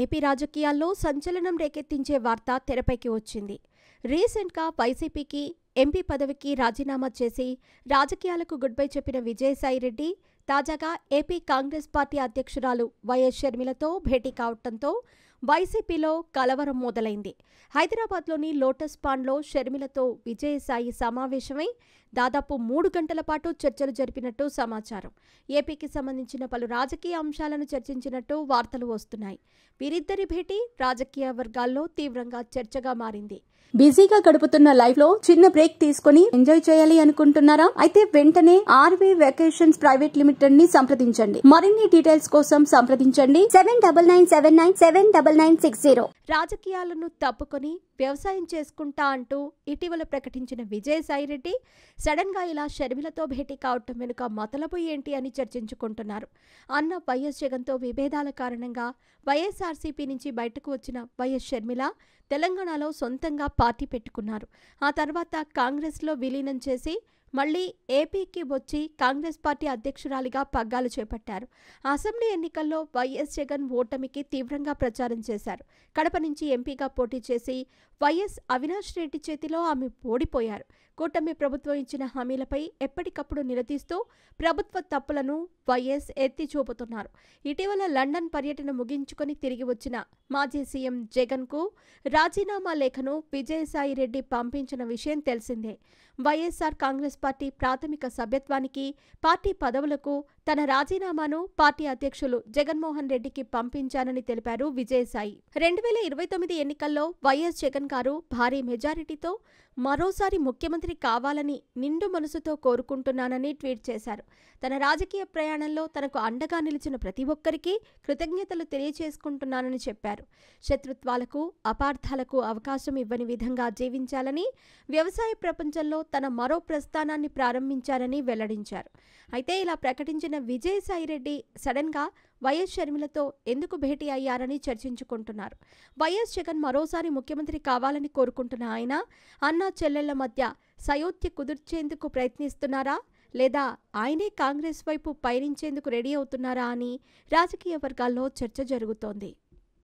AP రాజకీయాల్లో సంచలనం రేకెత్తించే వార్త తెరపైకి వచ్చింది. రీసెంట్గా వైసీపీకి ఎంపీ పదవికి రాజీనామా చేసి రాజకీయాలకు గుడ్ బై చెప్పిన విజయసాయిరెడ్డి తాజాగా ఏపీ కాంగ్రెస్ పార్టీ అధ్యక్షురాలు వైఎస్ షర్మిలతో భేటీ కావడంతో వైసీపీలో కలవరం మొదలైంది. హైదరాబాద్లోని లోటస్ పాండ్లో షర్మిలతో విజయసాయి సమావేశమై దాదాపు 3 గంటల పాటు చర్చలు జరిపినట్టు సమాచారం. ఏపీకి సంబంధించిన పలు రాజకీయ అంశాలను చర్చించినట్టు వార్తలు వస్తున్నాయి. వీరిద్దరి భేటీ రాజకీయ వర్గాల్లో తీవ్రంగా చర్చగా మారింది. బిజీగా గడుపుతున్న లైఫ్ లో చిన్న బ్రేక్ తీసుకుని ఎంజాయ్ చేయాలి అనుకుంటున్నారా? అయితే వెంటనే ఆర్వీ వెకేషన్స్ ప్రైవేట్ లిమిటెడ్ ని సంప్రదించండి. మరిన్ని డీటెయిల్స్ కోసం సంప్రదించండి 7997979960. రాజకీయాలను తప్పుకొని వ్యవసాయం చేసుకుంటా అంటూ ఇటీవల ప్రకటించిన విజయసాయిరెడ్డి సడన్ గా ఇలా షర్మిలతో భేటీ కావటం వెనుక మతలబు ఏంటి అని చర్చించుకుంటున్నారు. అన్న వైఎస్ జగన్తో విభేదాల కారణంగా వైఎస్ఆర్సీపీ నుంచి బయటకు వచ్చిన వైఎస్ షర్మిల తెలంగాణలో సొంతంగా పార్టీ పెట్టుకున్నారు. ఆ తర్వాత కాంగ్రెస్లో విలీనం చేసి మళ్లీ ఏపీకి వచ్చి కాంగ్రెస్ పార్టీ అధ్యక్షురాలిగా పగ్గాలు చేపట్టారు. అసెంబ్లీ ఎన్నికల్లో వైఎస్ జగన్ ఓటమికి తీవ్రంగా ప్రచారం చేశారు. కడప నుంచి ఎంపీగా పోటీ చేసి వైఎస్ అవినాష్ రెడ్డి చేతిలో ఆమె ఓడిపోయారు. కూటమి ప్రభుత్వం ఇచ్చిన హామీలపై ఎప్పటికప్పుడు నిలదీస్తూ ప్రభుత్వ తప్పులను వైఎస్ ఎత్తి చూపుతున్నారు. ఇటీవల లండన్ పర్యటన ముగించుకొని తిరిగి వచ్చిన మాజీ సీఎం జగన్కు రాజీనామా లేఖను విజయసాయిరెడ్డి పంపించిన విషయం తెలిసిందే. వైఎస్ఆర్ కాంగ్రెస్ పార్టీ ప్రాథమిక సభ్యత్వానికి, పార్టీ పదవులకు తన రాజీనామాను పార్టీ అధ్యక్షులు జగన్మోహన్ రెడ్డికి పంపించానని తెలిపారు విజయసాయి. 2029 ఎన్నికల్లో వైఎస్ జగన్ గారు భారీ మెజారిటీతో మరోసారి ముఖ్యమంత్రి కావాలని నిండు మనసుతో కోరుకుంటున్నానని ట్వీట్ చేశారు. తన రాజకీయ ప్రయాణంలో తనకు అండగా నిలిచిన ప్రతి ఒక్కరికి కృతజ్ఞతలు తెలియచేసుకుంటున్నానని చెప్పారు. శత్రుత్వాలకు, అపార్థాలకు అవకాశం ఇవ్వని విధంగా జీవించాలని, వ్యవసాయ ప్రపంచంలో తన మరో ప్రస్థానాన్ని ప్రారంభించారని వెల్లడించారు. అయితే ఇలా ప్రకటించిన విజయసాయిరెడ్డి సడన్ గా వైఎస్ షర్మిలతో ఎందుకు భేటీ అయ్యారని చర్చించుకుంటున్నారు. వైఎస్ జగన్ మరోసారి ముఖ్యమంత్రి కావాలని కోరుకుంటున్న ఆయన అన్నా చెల్లెళ్ల మధ్య సయోధ్య కుదుర్చేందుకు ప్రయత్నిస్తున్నారా, లేదా ఆయనే కాంగ్రెస్ వైపు పయనించేందుకు రెడీ అవుతున్నారా అని రాజకీయ వర్గాల్లో చర్చ జరుగుతోంది.